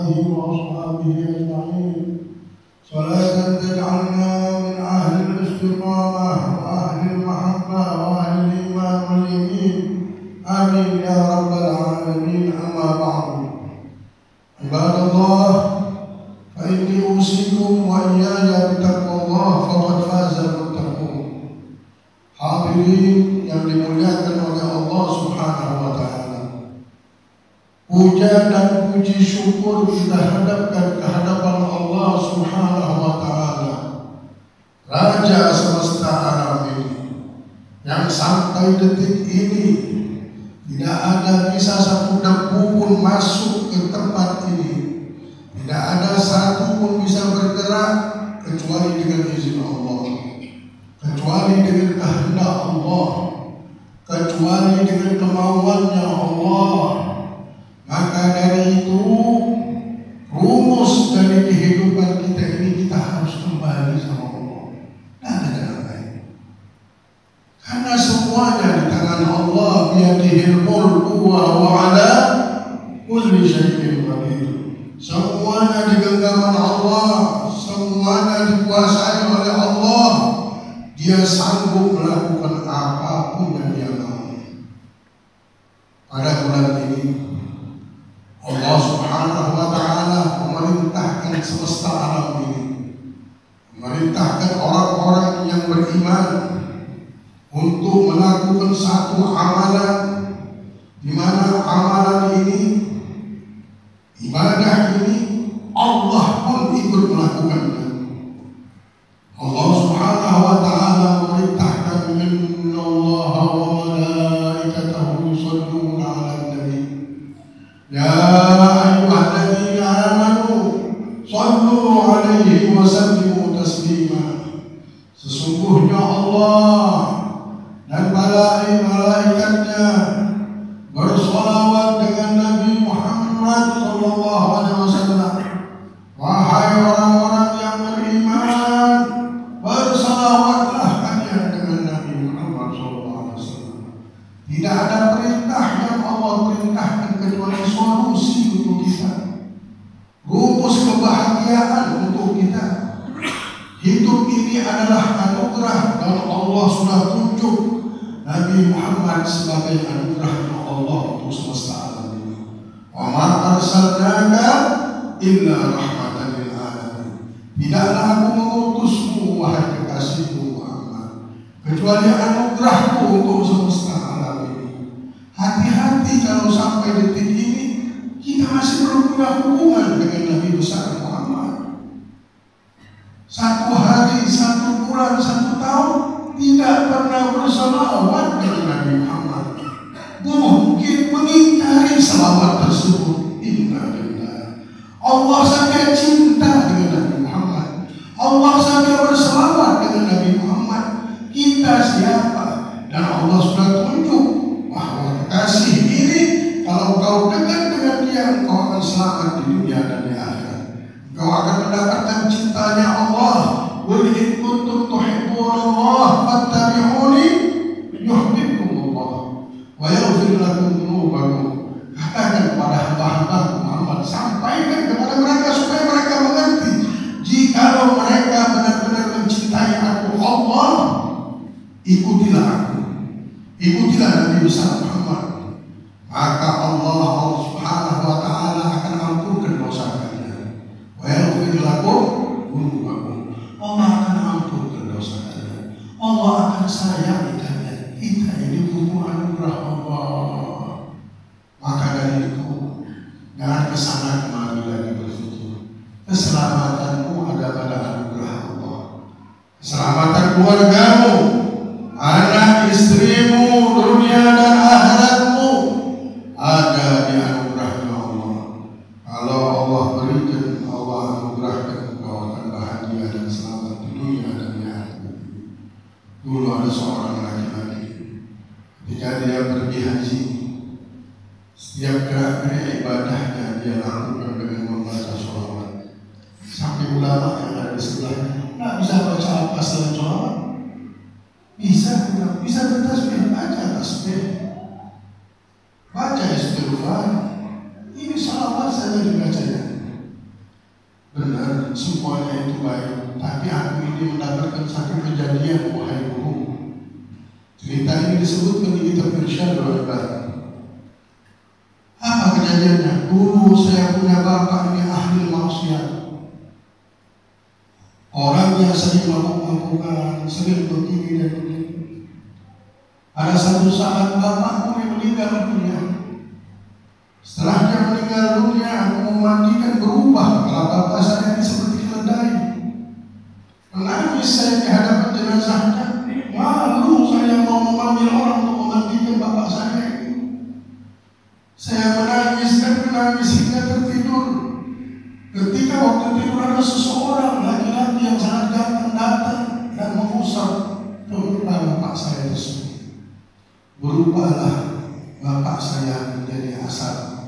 آله وأصحابه أجمعين صلاة تجعلنا من أهل الاستقامة وأهل المحبة وأهل الإيمان واليقين آمين يا رب العالمين. أما بعد، عباد الله، فإني أوصيكم وإياي بتقوى الله فقد فاز المتقون. Hadirin yang dimuliakan oleh Allah Subhanahu wa Ta'ala, puja dan puji syukur kita hadapkan ke hadapan Allah Subhanahu wa Ta'ala, Raja semesta alam ini, yang sampai detik ini tidak ada bisa satu debu pun masuk ke tempat ini, tidak ada satu pun bisa bergerak kecuali dengan izin Allah, kecuali dengan kehendak Allah, kecuali dengan kemauannya Allah. Maka dari itu, rumus dari kehidupan kita ini, kita harus kembali sama Allah dan ada jalan lain. Karena semuanya di tangan Allah, biyadihil mulku wa huwa ala kulli syai'in qadir. Semuanya di genggaman Allah, semuanya dikuasai oleh Allah. Dia sanggup melakukan apapun yang dia mau. Pada bulan ini Allah Subhanahu wa Ta'ala memerintahkan semesta alam ini, memerintahkan orang-orang yang beriman untuk melakukan satu amalan, di mana amalan ini, ibadah ini, Allah pun ikut melakukannya. Allah Subhanahu wa Ta'ala memerintahkan, innallaha wa malaikatahu yusholluna 'alan nabi ya ayyuhalladzina amanu shallu 'alaihi wa sallimu taslima. Sesungguhnya Allah dan malaikatnya bersolawat dengan Nabi Muhammad sallallahu alaihi wasallam. Wahai orang-orang yang beriman, bersalawatlah kalian dengan Nabi Muhammad sallallahu alaihi wasallam. Tidak ada perintah yang Allah perintahkan kecuali solusi untuk kita, rumus kebahagiaan untuk kita. Hidup ini adalah anugerah dan Allah sudah tunjuk Nabi Muhammad sebagai anugerah Allah untuk semesta alam ini. Wa ma arsalnaka illa rahmatan lil alamin. Tidaklah aku mengutusmu wahai kekasihku Muhammad kecuali anugerahku untuk semesta alam ini. Hati-hati kalau sampai detik ini kita masih belum punya hubungan dengan Nabi besar Muhammad. Satu hari, satu bulan, satu tahun tidak pernah berselawat dengan Nabi Muhammad. Mungkin mengingkari selawat tersebut. Innalillah. Allah saja cinta dengan Nabi Muhammad, Allah saja berselawat dengan Nabi Muhammad. Kita siapa? Dan Allah sudah tunjuk bahwa kekasih ini, kalau kau dekat dengan dia, engkau akan selamat di dunia dan di akhirat. Engkau akan mendapatkan cintanya Allah. Qul in kuntum tuhibbunallah fattabi'uni yuhibbukumullah wa yaghfir lakum dzunubakum. Katakan kepada hamba-hamba Muhammad, sampaikan kepada mereka supaya mereka mengerti, jikalau mereka benar-benar mencintai aku Allah, ikutilah aku, ikutilah Nabi besar Muhammad, maka Allah Subhanahu wa Ta'ala akan ampunkan dosa kalian. Wa yaghfir lakum dzunubakum. Allah akan ampunkan dosa kalian. Allah akan sayangi kalian. Kita ini butuh anugerah Allah. Maka dari itu, jangan kesana kemari lagi berpikir. Keselamatanmu ada pada anugerah Allah. Keselamatan keluargamu, anak istrimu, dunia dan akhiratmu ada di anugerahnya Allah. Kalau Allah berikan, Allah anugerahkan, engkau akan bahagia dan selamat di dunia dan di akhirat. Dulu ada seorang laki-laki, ketika dia pergi haji, setiap gerak-gerik ibadahnya dia lakukan dengan membaca sholawat. Sampai ulama yang ada di sebelahnya, nggak bisa baca apa selain sholawat? Bisa bertasbih, baca tasbih, baca istighfar. Ini sholawat saja dibacanya. baik. Tapi aku ini mendapatkan satu kejadian, wahai guru. Cerita ini disebutkan di kitab Irsyadul Ibad. Apa kejadiannya? Dulu saya punya bapak ini ahli maksiat. Orangnya sering mabuk-mabukan, sering begini dan begini. Ada satu saat bapakku yang meninggal dunia. Setelah dia meninggal dunia, aku memandikan berubah. Kepala bapak saya ini seperti keledai. Menangis saya di hadapan jenazahnya. Malu saya mau memanggil orang untuk memandikan bapak saya ini. Saya menangis dan menangis hingga tertidur. Ketika waktu tidur ada seseorang laki-laki yang sangat ganteng datang dan mengusap ke muka bapak saya tersebut. Berubahlah bapak saya menjadi asap.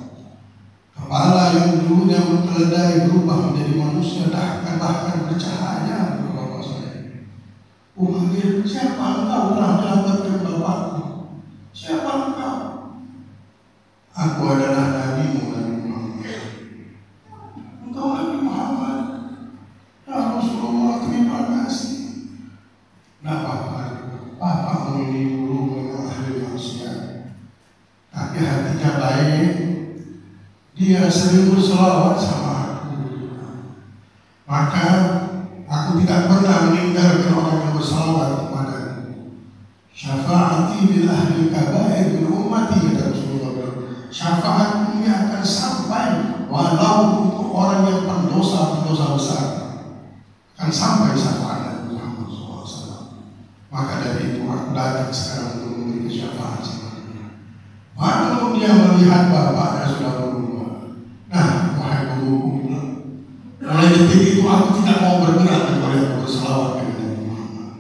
Kepala yang dulunya berkeledai berubah menjadi manusia, bahkan bercahaya ke bapak saya. Memanggil, siapa engkau telah menyelamatkan bapakku? Siapa engkau? Aku adalah Nabi Muhammad. Engkau Nabi Muhammad. Ya Rasulullah, terima kasih. Nah, Bapak ini dulu memang ahli maksiat, tapi hatinya baik. Dia sering berselawat sama aku. Maka aku tidak pernah meninggalkan orang yang berselawat kepada syafaati bil ahli kabair min ummati, kata Rasulullah. Syafaat ini akan sampai walau untuk orang yang pendosa besar, akan sampai syafaat Nabi Muhammad SAW. Maka dari itu aku datang sekarang untuk memberi syafaat sama dia. Waktu dia melihat bapaknya sudah berubah. Nah, wahai guruku, mulai detik itu aku tidak mau bergerak kecuali aku berselawat kepada Nabi Muhammad.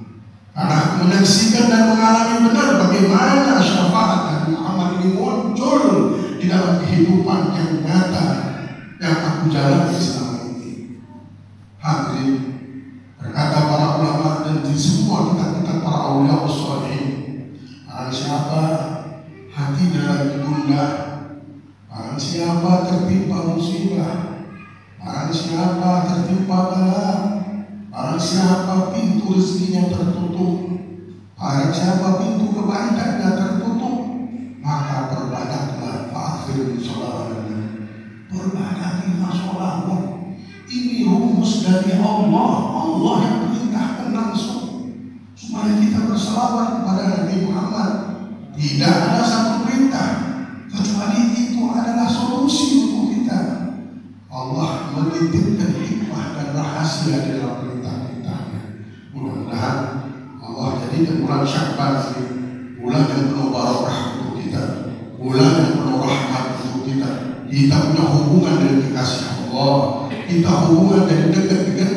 Karena aku menyaksikan dan mengalami benar bagaimana syafaat Nabi Muhammad ini muncul di dalam kehidupan yang nyata yang aku jalani selama ini. Hadirin, berkata para ulama dan di semua kitab-kitab para aulia usholihin, barang siapa hatinya lagi gundah, barang siapa tertimpa musibah, barang siapa tertimpa bala, barang siapa pintu rezekinya tertutup, barang siapa pintu kebaikannya tertutup, maka berbanyaklah fa'akhir sholawatnya. Berbanyaklah sholawat. Ini rumus dari Allah. Allah yang perintahkan langsung supaya kita berselawat kepada Nabi Muhammad. Tidak ada satu perintah kecuali itu adalah solusi untuk kita. Allah menitipkan hikmah dan rahasia di dalam perintah-perintahnya. Mudah-mudahan Allah jadikan bulan Sya'ban ini bulan yang penuh barokah untuk kita, bulan yang penuh rahmat untuk kita. Kita punya hubungan dengan kekasih Allah, kita hubungan dan dekat dengan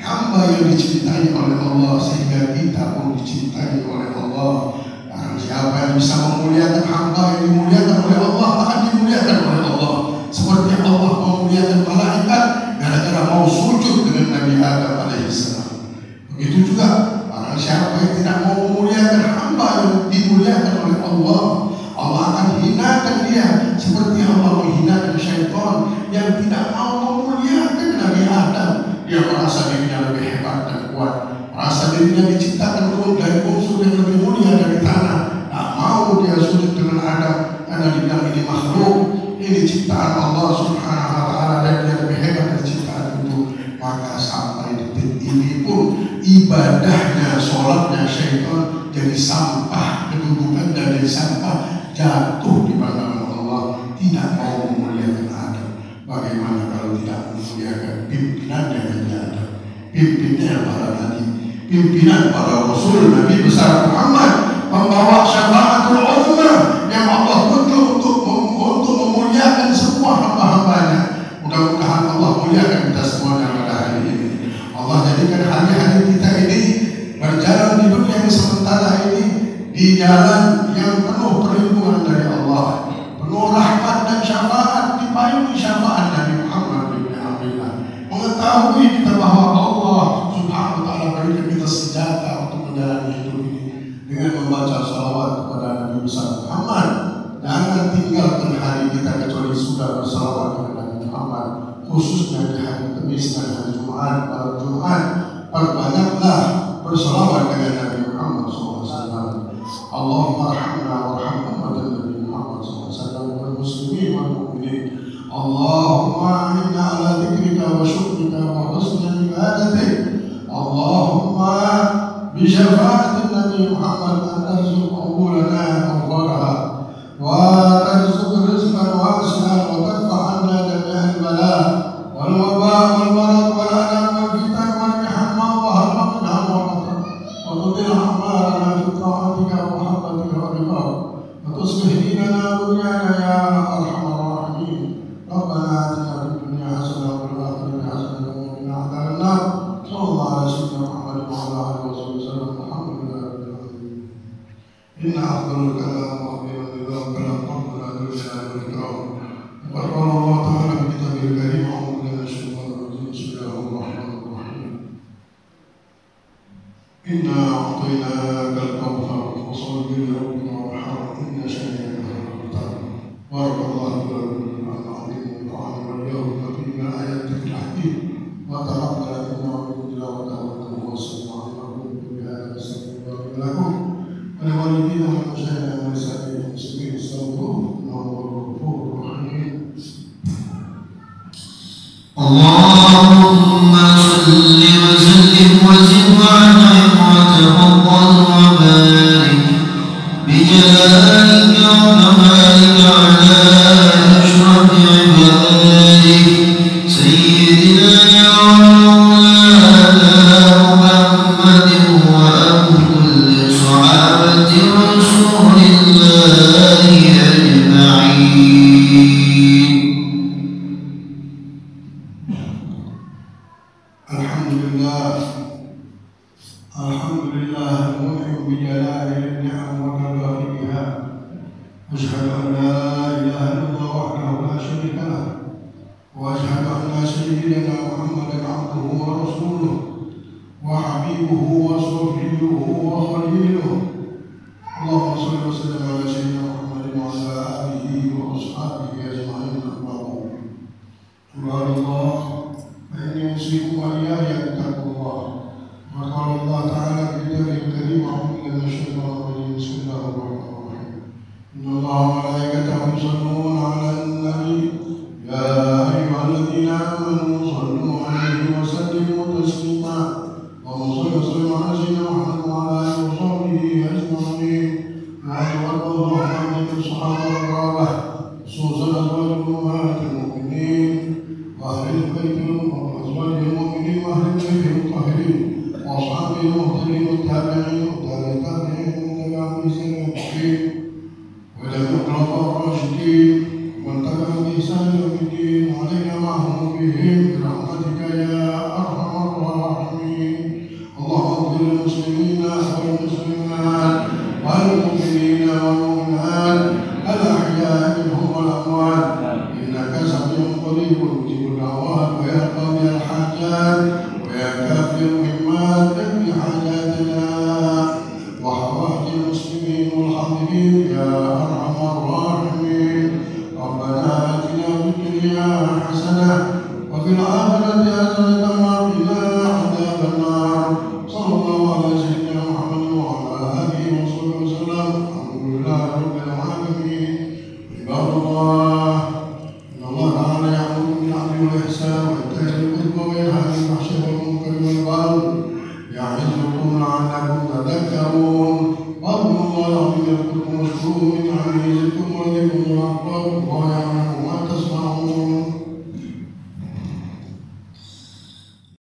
hamba yang dicintai oleh Allah, sehingga kita pun dicintai oleh Allah. Barang siapa yang bisa memuliakan hamba yang dimuliakan oleh Allah, akan dimuliakan oleh Allah. Seperti Allah memuliakan malaikat gara-gara mau sujud dengan Nabi Adam alaihissalam. Begitu juga barang siapa yang tidak mau memuliakan hamba yang dimuliakan oleh Allah, Allah akan hinakan dia seperti Allah menghinakan syaitan yang tidak mau memuliakan Nabi Adam. Dia merasa dirinya lebih hebat dan kuat, merasa dirinya diciptakan dari unsur yang lebih mulia dari tanah. Tak mau dia sujud dengan Adam karena dibilang ini makhluk, ini ciptaan Allah Subhanahu wa Ta'ala, dan dia lebih hebat dari ciptaan itu. Maka sampai detik ini pun ibadahnya, sholatnya syaitan jadi sampah, kedudukan dari sampah jatuh di pandangan Allah, tidak mau memuliakan Adam. Bagaimana kalau tidak memuliakan pimpinannya Nabi Adam, pimpinan para nabi, pimpinan para rasul, Nabi besar Muhammad, membawa syafaatul ummah yang Allah butuh untuk memuliakan semua hamba-hambanya. Mudah-mudahan Allah muliakan kita semuanya pada hari ini. Allah jadikan hari-hari kita ini berjalan di dunia yang sementara ini di jalan yang penuh perlindungan dari Allah, penuh rahmat dan syafaat, dipayungi syafaat Nabi Muhammad bin Abdullah. Mengetahui kita bahwa Allah Subhanahu wa Ta'ala berikan kita senjata untuk menjalani hidup ini dengan membaca salawat kepada Nabi besar Muhammad. Jangan tinggalkan hari kita kecuali sudah bersalawat kepada Nabi Muhammad, khususnya di hari Kamis istirahat Jumat, malam Jumat, perbanyaklah berselawat dengan Nabi Muhammad SAW. Allahumma arhamna warham ummatan Nabi Muhammad SAW wal muslimin wal mu'minin. Allahumma a'inna ala dzikrika wa syukrika wa husni ibadatik. Allahumma bi syafa'ati Nabi Muhammad an tarzuq qubulana awwalaha wa tarzuq rizqan wasi'an wa tadfa 'anna jami'al bala wal waba wal marad wal adam wal fitan wal mihamma wa harma minha wa qatra wa tudil a'marana fi ta'atika wa muhabbatika wa ridha wa tuslih dinana dunyana ya arhamar rahimin. Rabbana atina fid dunya hasanah wa fil akhirati hasanah wa qina adzaban nar. Sallallahu alaihi wasallam Muhammad wa ala alihi wasallam. Alhamdulillahi rabbil alamin. Inna afdalul kalam wa khairul nizam kalam rabbuna dzul jalali wal ikram. Wa qala Allah ta'ala fi kitabil karim a'udzu billahi minasy shaitanir rajim. Bismillahir rahmanir rahim. Inna a'tainakal kautsar fasholli li rabbika wanhar inna shani'aka huwal abtar. Barakallahu lakum wa a'lamu wa iyyakum fi ayatil hakim. Wa taqabbal minna wa minkum tilawatahu wa sallallahu alaihi wa sallam lakum wa liwalidina wa masyayikh wa sa'iril muslimin sallallahu alaihi wa sallam. Allahumma salli wa sallim wa zid wa an'im wa tafaddal wa barik bi jalalika wa kamalika ala ashraf ibadik sayyidina ya maulana Muhammadin wa kulli sahabati rasulillahi ajma'in. Alhamdulillah al-mun'im bi jalalil ni'am wa kadariha. Asyhadu an la ilaha illallah wahdahu la syarika lah wa asyhadu anna sayyidina Muhammadan abduhu wa rasuluh wa habibuhu wa safiyuhu wa khaliluhu. Allahumma shalli wa sallim ala sayyidina Muhammadin wa ala alihi wa ashabihi ajma'in. Subhanallah wa inni usikum wa iyaya bittaqwallah. وقال الله تعالى في كتابه الكريم أعوذ بالله من الشيطان الرجيم بسم الله الرحمن الرحيم إن الله وملائكته يصلون على النبي يا أيها الذين آمنوا صلوا عليه وسلموا تسليما اللهم صل وسلم على سيدنا محمد وعلى آله وصحبه أجمعين. وأرض الله عن الصحابة والقرابة خصوصا أزواج أمهات المؤمنين وأهل البيت وأزواج المؤمنين وأهل البيت الطاهرين وأصحابه المهتدين والتابعين والتابعين من تبعهم بإحسان إلى يوم الدين ولم الخلفاء الراشدين ومن تبعهم بإحسان إلى يوم الدين وعلينا معهم بهم برحمتك يا أرحم الراحمين. اللهم اغفر للمسلمين والمسلمات والمؤمنين والمؤمنات الأحياء منهم والأموات إنك سميع قريب مجيب الدعوات ويا قاضي الحاجات ويا كافي المهمات اقض حاجاتنا وحوائج المسلمين والحاضرين يا ارحم الراحمين. ربنا اتنا في الدنيا حسنه وفي الاخره حسنه وقنا عذاب النار. صلى الله على سيدنا محمد وعلى اله وصحبه وسلم. الحمد لله رب العالمين. عباد الله ان الله تعالى يامر بالعدل والاحسان وايتاء ذي القربى وينهى عن الفحشاء والمنكر والبغي يعظكم لعلكم تذكرون. واذكروا الله العظيم يذكركم واشكروه